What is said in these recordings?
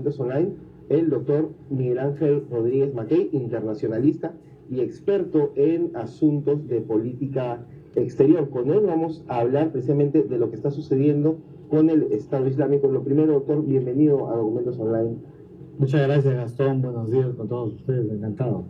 Documentos Online, el doctor Miguel Ángel Rodríguez Mackey, internacionalista y experto en asuntos de política exterior. Con él vamos a hablar precisamente de lo que está sucediendo con el Estado Islámico. Lo primero, doctor, bienvenido a Documentos Online. Muchas gracias, Gastón. Buenos días con todos ustedes. Encantado.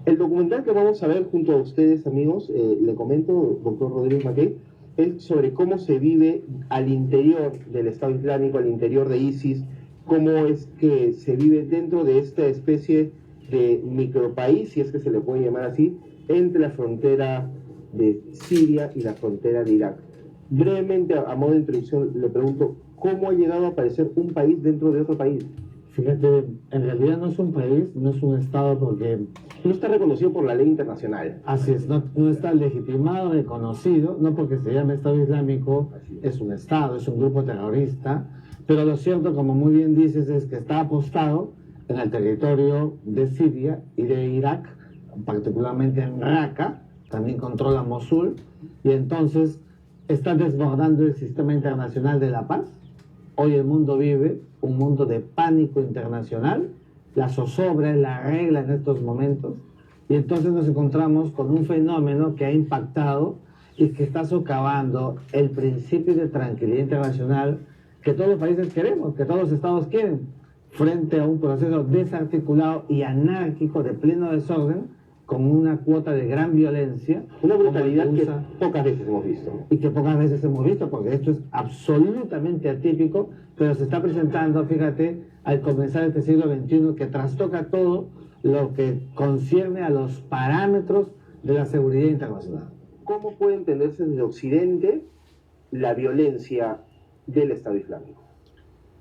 El documental que vamos a ver junto a ustedes, amigos, le comento, doctor Rodríguez Mackey, es sobre cómo se vive al interior del Estado Islámico, al interior de ISIS, cómo es que se vive dentro de esta especie de micropaís, si es que se le puede llamar así, entre la frontera de Siria y la frontera de Irak. Brevemente, a modo de introducción, le pregunto, ¿cómo ha llegado a aparecer un país dentro de otro país? Fíjate, en realidad no es un país, no es un estado porque... No está reconocido por la ley internacional. Así es, no está legitimado, reconocido, no porque se llame Estado Islámico, es un estado, es un grupo terrorista, pero lo cierto, como muy bien dices, es que está apostado en el territorio de Siria y de Irak, particularmente en Raqqa, también controla Mosul, y entonces está desbordando el sistema internacional de la paz. Hoy el mundo vive un mundo de pánico internacional, la zozobra es la regla en estos momentos, y entonces nos encontramos con un fenómeno que ha impactado y que está socavando el principio de tranquilidad internacional que todos los países queremos, que todos los estados quieren, frente a un proceso desarticulado y anárquico de pleno desorden, con una cuota de gran violencia. Una brutalidad que pocas veces hemos visto. Y que pocas veces hemos visto, porque esto es absolutamente atípico, pero se está presentando, fíjate, al comenzar este siglo XXI, que trastoca todo lo que concierne a los parámetros de la seguridad internacional. ¿Cómo puede entenderse desde Occidente la violencia del Estado Islámico?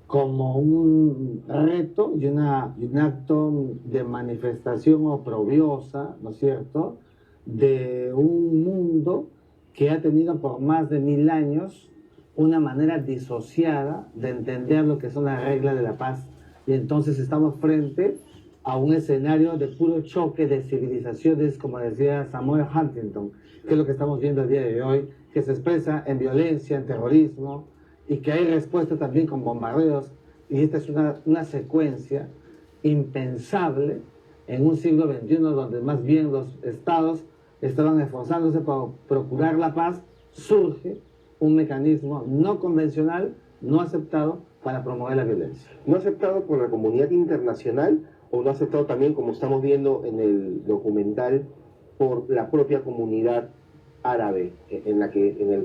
Como un reto y un acto de manifestación oprobiosa, ¿no es cierto?, de un mundo que ha tenido por más de 1000 años una manera disociada de entender lo que son las reglas de la paz. Y entonces estamos frente a un escenario de puro choque de civilizaciones, como decía Samuel Huntington, que es lo que estamos viendo el día de hoy, que se expresa en violencia, en terrorismo, y que hay respuesta también con bombardeos, y esta es una secuencia impensable en un siglo XXI donde más bien los estados estaban esforzándose por procurar la paz. Surge un mecanismo no convencional, no aceptado, para promover la violencia. ¿No aceptado por la comunidad internacional o no aceptado también, como estamos viendo en el documental, por la propia comunidad árabe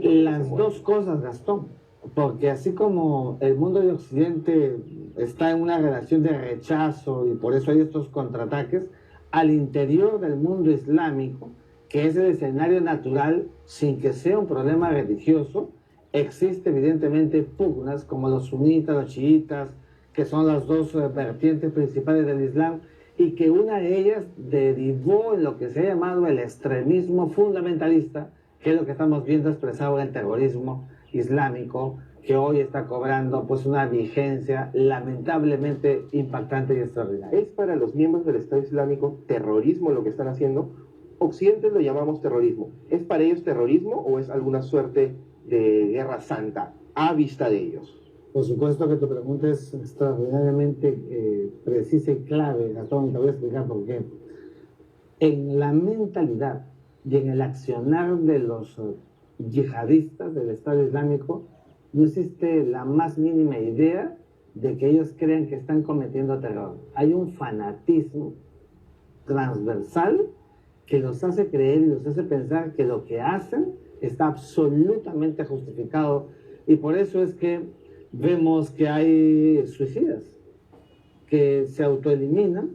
Las dos cosas, Gastón, porque así como el mundo de Occidente está en una relación de rechazo y por eso hay estos contraataques, al interior del mundo islámico, que es el escenario natural sin que sea un problema religioso, existe evidentemente pugnas como los sunitas, los chiitas, que son las dos vertientes principales del Islam, y que una de ellas derivó en lo que se ha llamado el extremismo fundamentalista, que es lo que estamos viendo expresado en el terrorismo islámico, que hoy está cobrando pues una vigencia lamentablemente impactante y extraordinaria. ¿Es para los miembros del Estado Islámico terrorismo lo que están haciendo? Occidente lo llamamos terrorismo. ¿Es para ellos terrorismo o es alguna suerte de guerra santa a vista de ellos? Por supuesto que tu pregunta es extraordinariamente precisa y clave, Gastón, y te voy a explicar por qué. En la mentalidad y en el accionar de los yihadistas del Estado Islámico no existe la más mínima idea de que ellos crean que están cometiendo terror. Hay un fanatismo transversal que los hace creer y los hace pensar que lo que hacen está absolutamente justificado, y por eso es que vemos que hay suicidas que se autoeliminan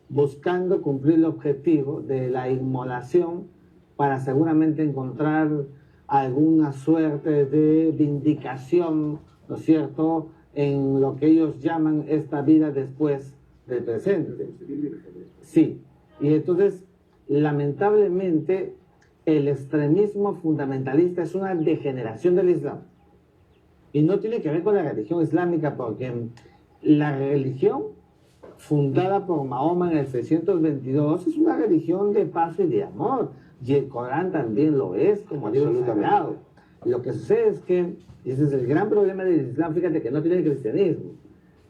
buscando cumplir el objetivo de la inmolación para seguramente encontrar alguna suerte de vindicación, ¿no es cierto?, en lo que ellos llaman esta vida después del presente. Sí, y entonces, lamentablemente, el extremismo fundamentalista es una degeneración del Islam. Y no tiene que ver con la religión islámica, porque la religión fundada por Mahoma en el 622 es una religión de paz y de amor. Y el Corán también lo es, como libro sagrado. Lo que sucede es que, y ese es el gran problema del Islam, fíjate que no tiene el cristianismo.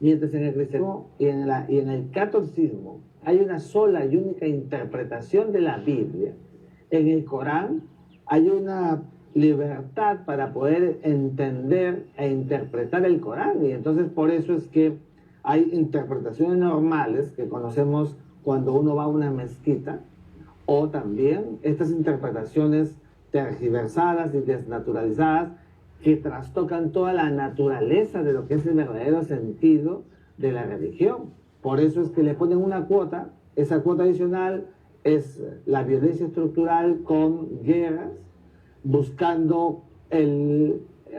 Mientras en el cristianismo y en el catolicismo hay una sola y única interpretación de la Biblia, en el Corán hay una libertad para poder entender e interpretar el Corán. Y entonces por eso es que hay interpretaciones normales que conocemos cuando uno va a una mezquita, o también estas interpretaciones tergiversadas y desnaturalizadas que trastocan toda la naturaleza de lo que es el verdadero sentido de la religión. Por eso es que le ponen una cuota. Esa cuota adicional es la violencia estructural con guerras, buscando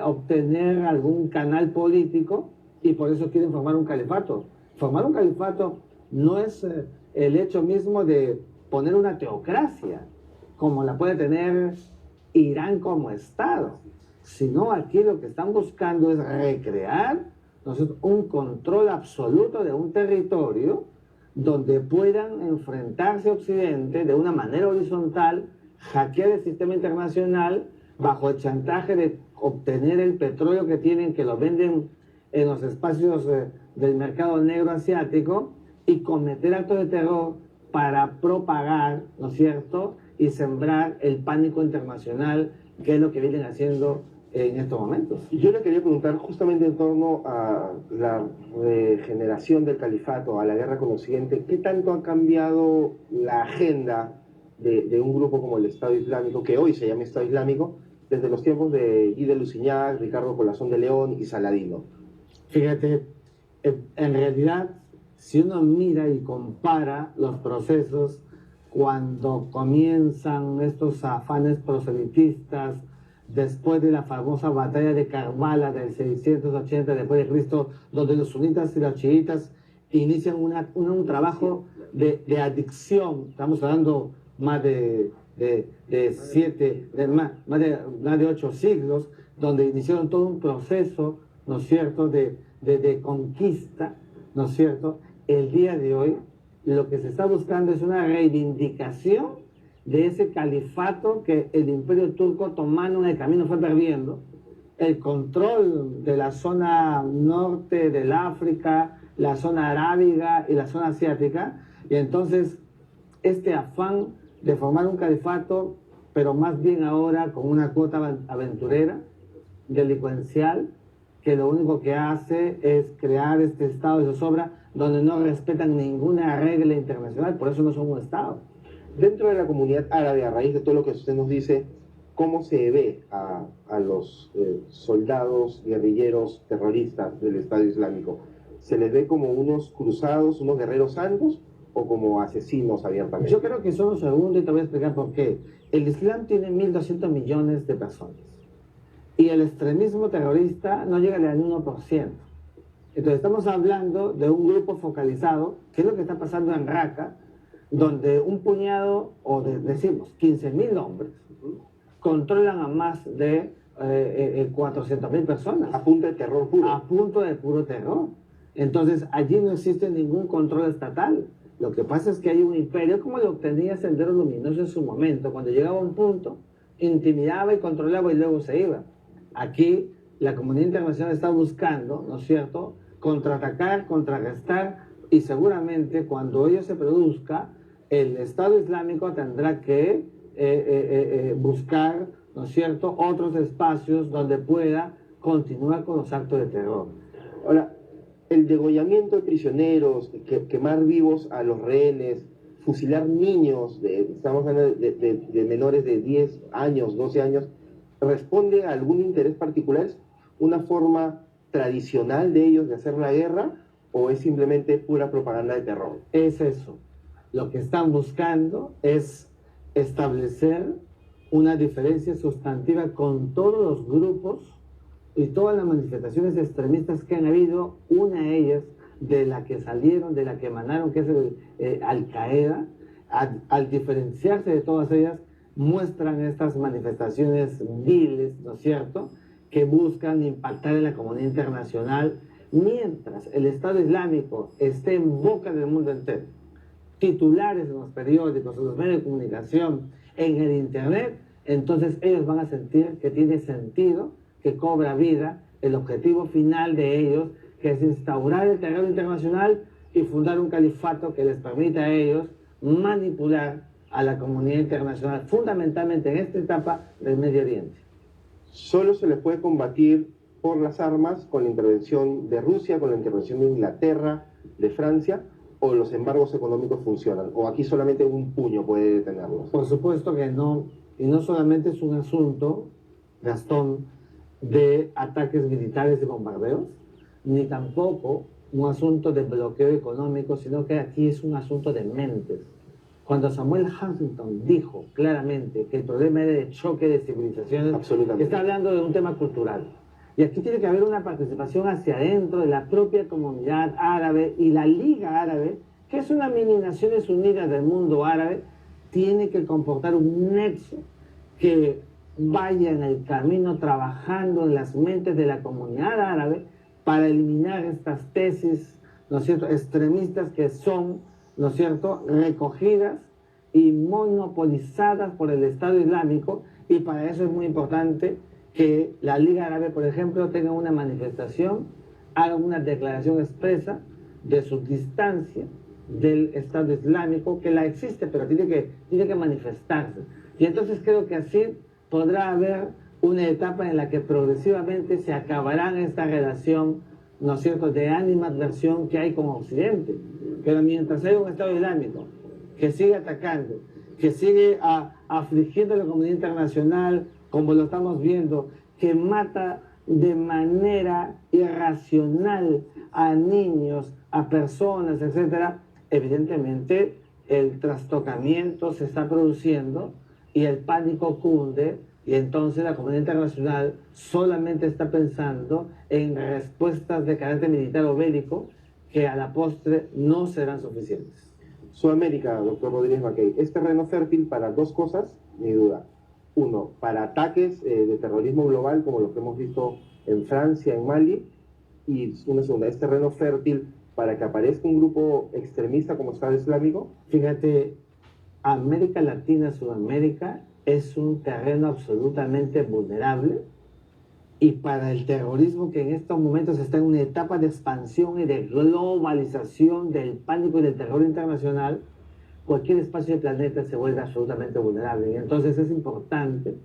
obtener algún canal político, y por eso quieren formar un califato. Formar un califato no es el hecho mismo de poner una teocracia, como la puede tener Irán como Estado, sino aquí lo que están buscando es recrear, entonces, un control absoluto de un territorio donde puedan enfrentarse a Occidente de una manera horizontal, hackear el sistema internacional bajo el chantaje de obtener el petróleo que tienen, que lo venden en los espacios del mercado negro asiático, y cometer actos de terror para propagar, ¿no es cierto?, y sembrar el pánico internacional, que es lo que vienen haciendo en estos momentos. Yo le quería preguntar justamente en torno a la regeneración del califato, a la guerra con Occidente, ¿qué tanto ha cambiado la agenda de un grupo como el Estado Islámico, que hoy se llama Estado Islámico, desde los tiempos de Guy de Lusignac, Ricardo Corazón de León y Saladino? Fíjate, en realidad, si uno mira y compara los procesos cuando comienzan estos afanes proselitistas, después de la famosa batalla de Karbala del 680 después de Cristo, donde los sunitas y los chiitas inician un trabajo de adicción. Estamos hablando más de 8 siglos, donde iniciaron todo un proceso, ¿no es cierto?, de conquista, ¿no es cierto? El día de hoy lo que se está buscando es una reivindicación de ese califato que el Imperio Turco Otomano en el camino fue perdiendo, el control de la zona norte del África, la zona arábiga y la zona asiática. Y entonces este afán de formar un califato, pero más bien ahora con una cuota aventurera, delincuencial, que lo único que hace es crear este estado de zozobra donde no respetan ninguna regla internacional, por eso no son un estado. Dentro de la comunidad árabe, a raíz de todo lo que usted nos dice, ¿cómo se ve a los soldados, guerrilleros, terroristas del Estado Islámico? ¿Se les ve como unos cruzados, unos guerreros santos, o como asesinos abiertamente? Yo creo que son lo segundo, y te voy a explicar por qué. El Islam tiene 1.200 millones de personas, y el extremismo terrorista no llega ni al 1%. Entonces estamos hablando de un grupo focalizado, que es lo que está pasando en Raqqa, donde un puñado, o decimos 15.000 hombres, controlan a más de 400.000 personas. A punto de terror puro. A punto de puro terror. Entonces allí no existe ningún control estatal. Lo que pasa es que hay un imperio, como lo obtenía Sendero Luminoso en su momento. Cuando llegaba a un punto, intimidaba y controlaba y luego se iba. Aquí la comunidad internacional está buscando, ¿no es cierto?, contraatacar, contrarrestar, y seguramente cuando ello se produzca, el Estado Islámico tendrá que buscar, ¿no es cierto?, otros espacios donde pueda continuar con los actos de terror. Ahora, el degollamiento de prisioneros, quemar vivos a los rehenes, fusilar niños, estamos hablando de menores de 10 años, 12 años, ¿responde a algún interés particular? ¿Es una forma tradicional de ellos de hacer la guerra, o es simplemente pura propaganda de terror? Es eso. Lo que están buscando es establecer una diferencia sustantiva con todos los grupos y todas las manifestaciones extremistas que han habido. Una de ellas, de la que salieron, de la que emanaron, que es Al-Qaeda. Al diferenciarse de todas ellas, muestran estas manifestaciones viles, ¿no es cierto?, que buscan impactar en la comunidad internacional, mientras el Estado Islámico esté en boca del mundo entero, titulares en los periódicos, en los medios de comunicación, en el internet. Entonces ellos van a sentir que tiene sentido, que cobra vida el objetivo final de ellos, que es instaurar el terreno internacional y fundar un califato que les permita a ellos manipular a la comunidad internacional, fundamentalmente en esta etapa del Medio Oriente. Solo se le puede combatir por las armas con la intervención de Rusia, con la intervención de Inglaterra, de Francia, o los embargos económicos funcionan, o aquí solamente un puño puede detenerlos. Por supuesto que no, y no solamente es un asunto, Gastón, de ataques militares y bombardeos, ni tampoco un asunto de bloqueo económico, sino que aquí es un asunto de mentes. Cuando Samuel Huntington dijo claramente que el problema era de choque de civilizaciones, está hablando de un tema cultural. Y aquí tiene que haber una participación hacia adentro de la propia comunidad árabe, y la Liga Árabe, que es una mini Naciones Unidas del mundo árabe, tiene que comportar un nexo que vaya en el camino trabajando en las mentes de la comunidad árabe para eliminar estas tesis, ¿no es cierto?, extremistas que son, ¿no es cierto?, recogidas y monopolizadas por el Estado Islámico. Y para eso es muy importante que la Liga Árabe, por ejemplo, tenga una manifestación, haga una declaración expresa de su distancia del Estado Islámico, que la existe, pero tiene que manifestarse. Y entonces creo que así podrá haber una etapa en la que progresivamente se acabará esta relación, ¿no es cierto?, de animadversión que hay con Occidente. Pero mientras hay un Estado Islámico que sigue atacando, que sigue afligiendo a la comunidad internacional, como lo estamos viendo, que mata de manera irracional a niños, a personas, etc., evidentemente el trastocamiento se está produciendo y el pánico cunde, y entonces la comunidad internacional solamente está pensando en respuestas de carácter militar o bélico que a la postre no serán suficientes. Sudamérica, doctor Rodríguez Mackay, es terreno fértil para dos cosas, ni duda. Uno, para ataques de terrorismo global, como los que hemos visto en Francia, en Mali. Y una segunda, ¿es terreno fértil para que aparezca un grupo extremista como Estado Islámico? Fíjate, América Latina, Sudamérica, es un terreno absolutamente vulnerable. Y para el terrorismo, que en estos momentos está en una etapa de expansión y de globalización del pánico y del terror internacional, cualquier espacio del planeta se vuelve absolutamente vulnerable. Y entonces es importante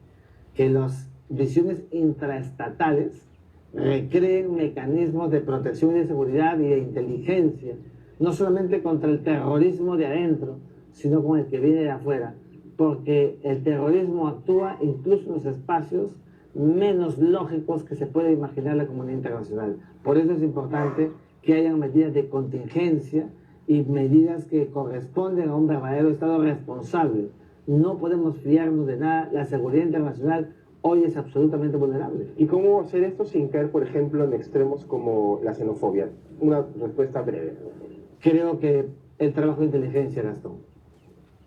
que las visiones intraestatales recreen mecanismos de protección y de seguridad y de inteligencia, no solamente contra el terrorismo de adentro, sino con el que viene de afuera, porque el terrorismo actúa incluso en los espacios menos lógicos que se puede imaginar la comunidad internacional. Por eso es importante que hayan medidas de contingencia y medidas que corresponden a un verdadero Estado responsable. No podemos fiarnos de nada. La seguridad internacional hoy es absolutamente vulnerable. ¿Y cómo hacer esto sin caer, por ejemplo, en extremos como la xenofobia? Una respuesta breve. Creo que el trabajo de inteligencia, Gastón.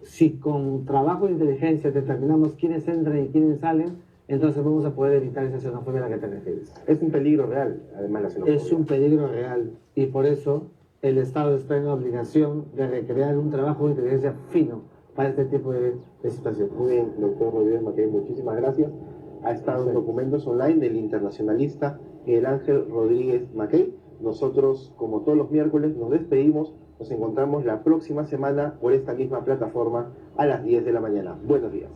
Si con trabajo de inteligencia determinamos quiénes entran y quiénes salen, entonces vamos a poder evitar esa xenofobia a la que te refieres. Es un peligro real, además, la xenofobia. Es un peligro real, y por eso el Estado está en la obligación de recrear un trabajo de inteligencia fino para este tipo de situaciones. Muy bien, doctor Rodríguez Mackay, muchísimas gracias. Ha estado en Documentos Online del internacionalista Miguel Ángel Rodríguez Mackay. Nosotros, como todos los miércoles, nos despedimos. Nos encontramos la próxima semana por esta misma plataforma a las 10 de la mañana. Buenos días.